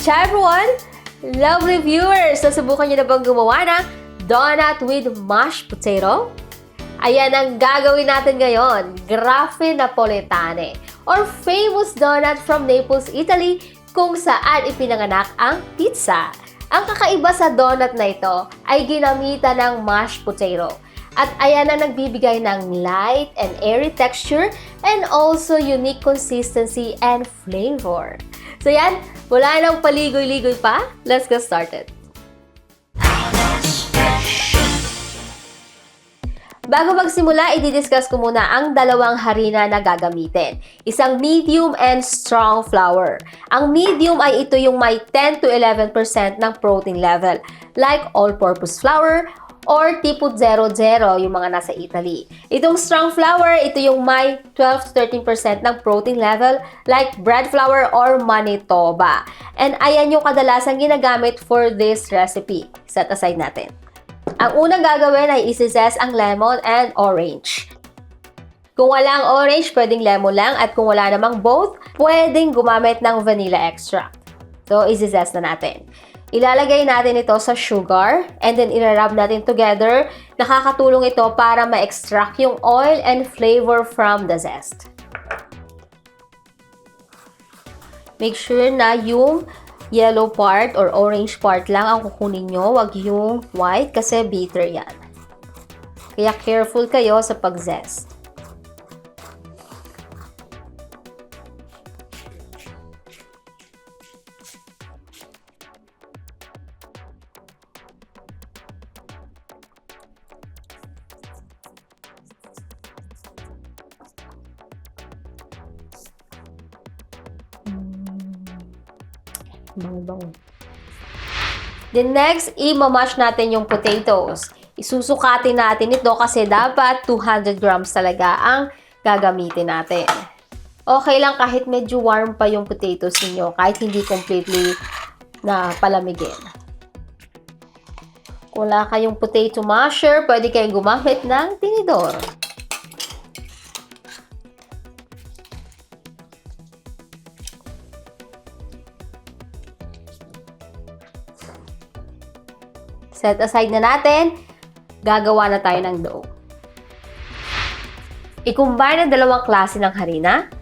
Ciao everyone! Lovely viewers! Nasubukan niyo na bang gumawa ng donut with mashed potato? Ayan ang gagawin natin ngayon, Grafe Napoletane, or famous donut from Naples, Italy, kung saan ipinanganak ang pizza. Ang kakaiba sa donut na ito ay ginamitan ng mashed potato. At ayan ang nagbibigay ng light and airy texture and also unique consistency and flavor. So yan, wala nang paligoy-ligoy pa. Let's get started. Bago magsimula, i-discuss ko muna ang dalawang harina na gagamitin. Isang medium and strong flour. Ang medium ay ito yung may 10 to 11% ng protein level, like all-purpose flour or tipo 00, yung mga nasa Italy. Itong strong flour, ito yung may 12 to 13% ng protein level, like bread flour or manitoba. And ayan yung kadalasang ginagamit for this recipe. Set aside natin. Ang unang gagawin ay isi-zest ang lemon and orange. Kung walang orange, pwedeng lemon lang. At kung wala namang both, pwedeng gumamit ng vanilla extract. So, isi-zest na natin. Ilalagay natin ito sa sugar and then irarub natin together. Nakakatulong ito para ma-extract yung oil and flavor from the zest. Make sure na yung yellow part or orange part lang ang kukunin nyo, wag yung white kasi bitter yan. Kaya careful kayo sa pag-zest. Bango-bango. Then next, i-mash natin yung potatoes. Isusukatin natin ito kasi dapat 200 grams talaga ang gagamitin natin. Okay lang kahit medyo warm pa yung potatoes niyo, kahit hindi completely na palamigin. Kung wala kayong potato masher, pwede kayong gumamit ng tinidor. Set aside na natin, gagawa na tayo ng dough. I-combine ang dalawang klase ng harina.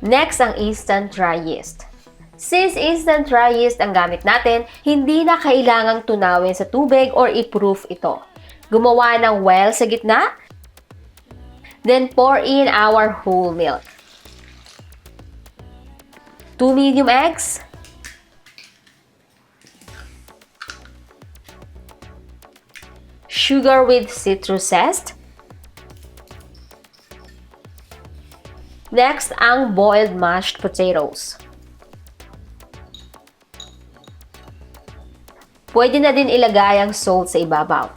Next, ang instant dry yeast. Since instant dry yeast ang gamit natin, hindi na kailangang tunawin sa tubig or i-proof ito. Gumawa ng well sa gitna, then pour in our whole milk. 2 medium eggs, sugar with citrus zest. Next, ang boiled mashed potatoes. Pwede na din ilagay ang salt sa ibabaw.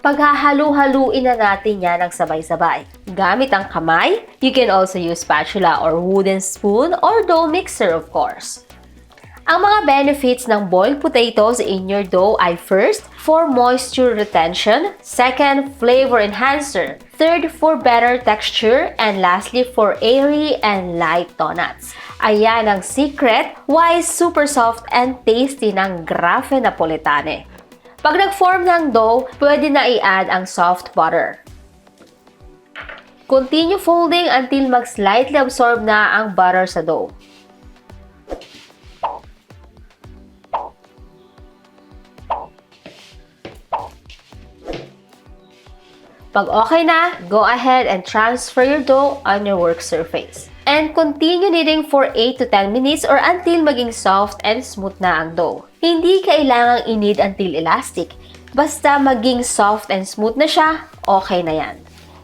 Paghahalu-haluin na natin yan ng sabay-sabay. Gamit ang kamay, you can also use spatula or wooden spoon or dough mixer of course. Ang mga benefits ng boiled potatoes in your dough ay first, for moisture retention, second, flavor enhancer, third, for better texture, and lastly, for airy and light donuts. Ayan ang secret why super soft and tasty ng Grafe Napoletane. Pag nag-form ng dough, pwede na i-add ang soft butter. Continue folding until mag-slightly absorb na ang butter sa dough. Pag okay na, go ahead and transfer your dough on your work surface. And continue kneading for 8 to 10 minutes or until maging soft and smooth na ang dough. Hindi kailangang i-knead until elastic. Basta maging soft and smooth na siya, okay na yan.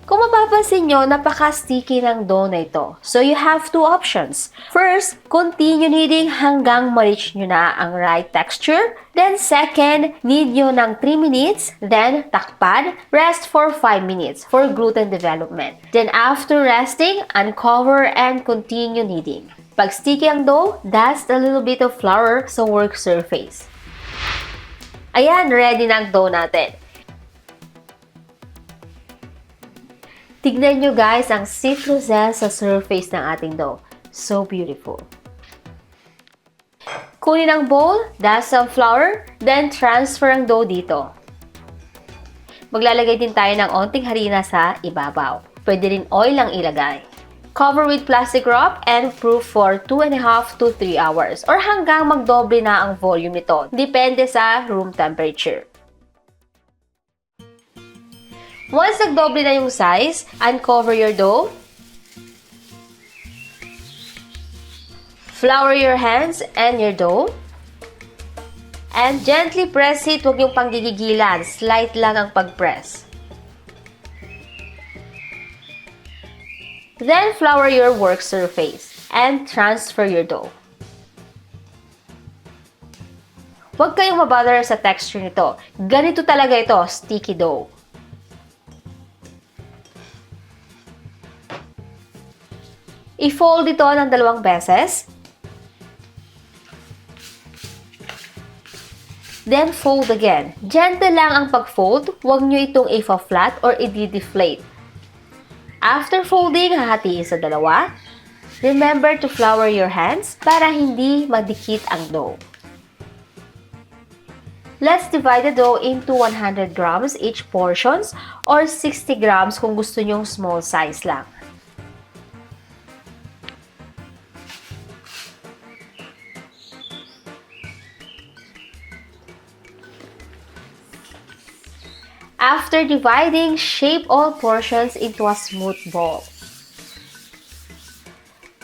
Kung mapapansin nyo, napaka-sticky ng dough na ito. So you have two options. First, continue kneading hanggang ma-reach nyo na ang right texture. Then second, knead nyo ng 3 minutes. Then takpan, rest for 5 minutes for gluten development. Then after resting, uncover and continue kneading. Pag sticky ang dough, dust a little bit of flour sa work surface. Ayan, ready na ang dough natin. Tignan nyo guys ang citrus zest sa surface ng ating dough. So beautiful. Kunin ang bowl, dash some flour, then transfer ang dough dito. Maglalagay din tayo ng onting harina sa ibabaw. Pwede rin oil ang ilagay. Cover with plastic wrap and proof for 2.5 to 3 hours or hanggang magdoble na ang volume nito. Depende sa room temperature. Once nagdoble na yung size, uncover your dough. Flour your hands and your dough. And gently press it, huwag yung panggigigilan. Slight lang ang pag-press. Then flour your work surface and transfer your dough. Huwag kayong mabother sa texture nito. Ganito talaga ito, sticky dough. I-fold ito ng 2 beses. Then fold again. Gentle lang ang pag-fold, huwag nyo itong i-flat or i-deflate. After folding, hahatiin sa 2. Remember to flour your hands para hindi madikit ang dough. Let's divide the dough into 100 grams each portions or 60 grams kung gusto nyong small size lang. After dividing, shape all portions into a smooth ball.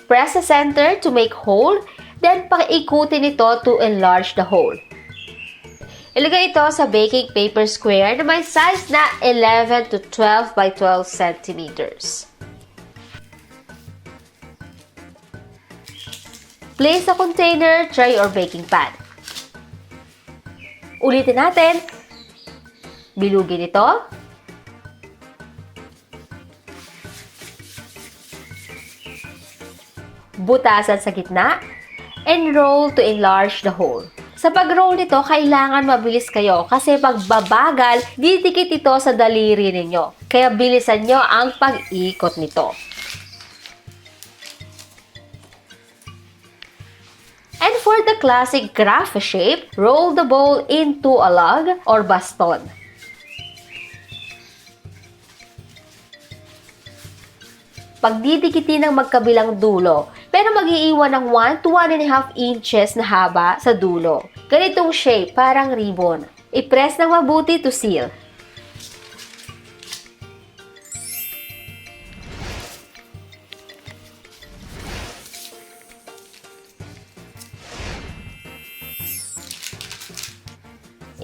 Press the center to make hole, then pakiikutin ito to enlarge the hole. Ilagay ito sa baking paper square na may size na 11 to 12 by 12 centimeters. Place a container, tray, or baking pan. Ulitin natin. Bilugin ito. Butasan sa gitna. And roll to enlarge the hole. Sa pag-roll nito, kailangan mabilis kayo kasi pag babagal, didikit ito sa daliri ninyo. Kaya bilisan nyo ang pag-ikot nito. And for the classic graph shape, roll the bowl into a log or baston. Pagdidikitin ng magkabilang dulo, pero mag-iiwan ng 1 to 1.5 inches na haba sa dulo. Ganitong shape, parang ribbon. I-press ng mabuti to seal.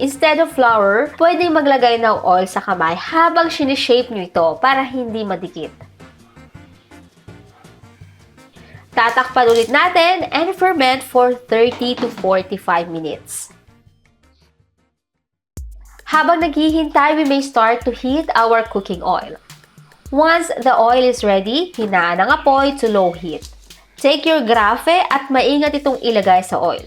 Instead of flour, pwedeng maglagay ng oil sa kamay habang sinishape nyo ito para hindi madikit. Tatakpan ulit natin and ferment for 30 to 45 minutes. Habang naghihintay, we may start to heat our cooking oil. Once the oil is ready, hinaan ang apoy to low heat. Take your grafe at maingat itong ilagay sa oil.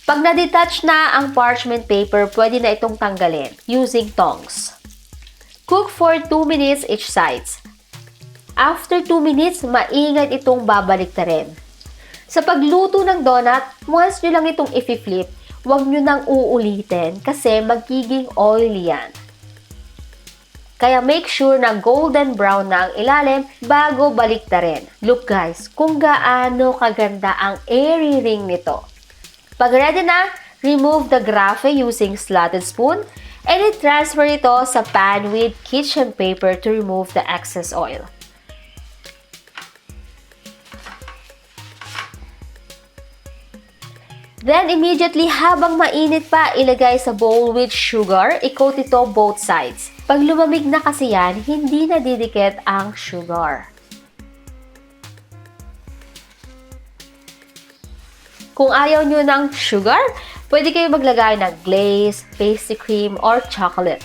Pag na-detach na ang parchment paper, pwede na itong tanggalin using tongs. Cook for 2 minutes each sides. After 2 minutes, maingat itong babaliktarin. Sa pagluto ng donut, once nyo lang itong i-flip, huwag nyo nang uulitin kasi magiging oily yan. Kaya make sure na golden brown na ang ilalim bago baliktarin. Look guys, kung gaano kaganda ang airy ring nito. Pag ready na, remove the grafe using slotted spoon and i-transfer ito sa pan with kitchen paper to remove the excess oil. Then immediately habang mainit pa, ilagay sa bowl with sugar, i-coat ito both sides. Pag lumamig na kasi yan, hindi na didikit ang sugar. Kung ayaw nyo ng sugar, pwede kayo maglagay ng glaze, pastry cream, or chocolate.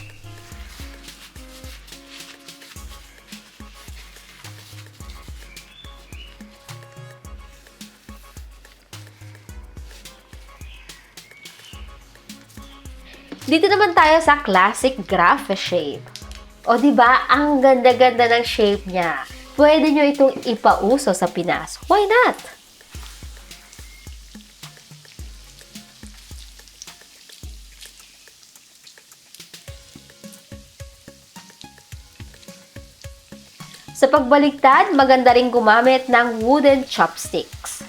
Dito naman tayo sa classic graph shape. O di ba, ang ganda-ganda ng shape niya. Pwede nyo itong ipauso sa Pinas. Why not? Sa pagbaligtad, maganda ring gumamit ng wooden chopsticks.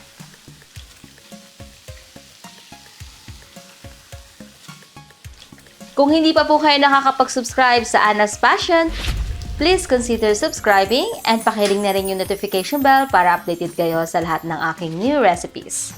Kung hindi pa po kayo nakakapag-subscribe sa Anna's Passion, please consider subscribing and pakiring na rin yung notification bell para updated kayo sa lahat ng aking new recipes.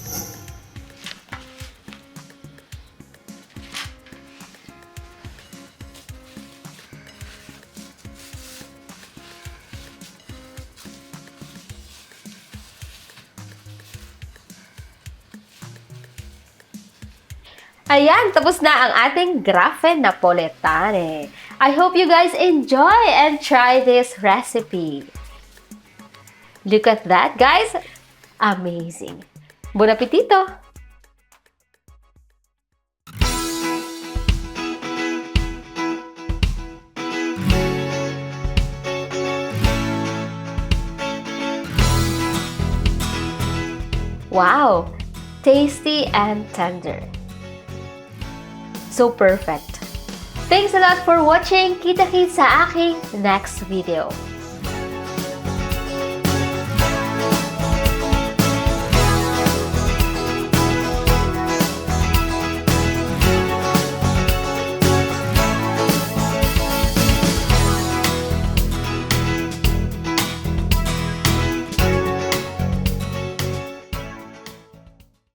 Ayan, tapos na ang ating Grafe Napoletane. I hope you guys enjoy and try this recipe. Look at that, guys. Amazing. Buon appetito! Wow! Tasty and tender. So perfect. Thanks a lot for watching. Kita-kits sa aking next video.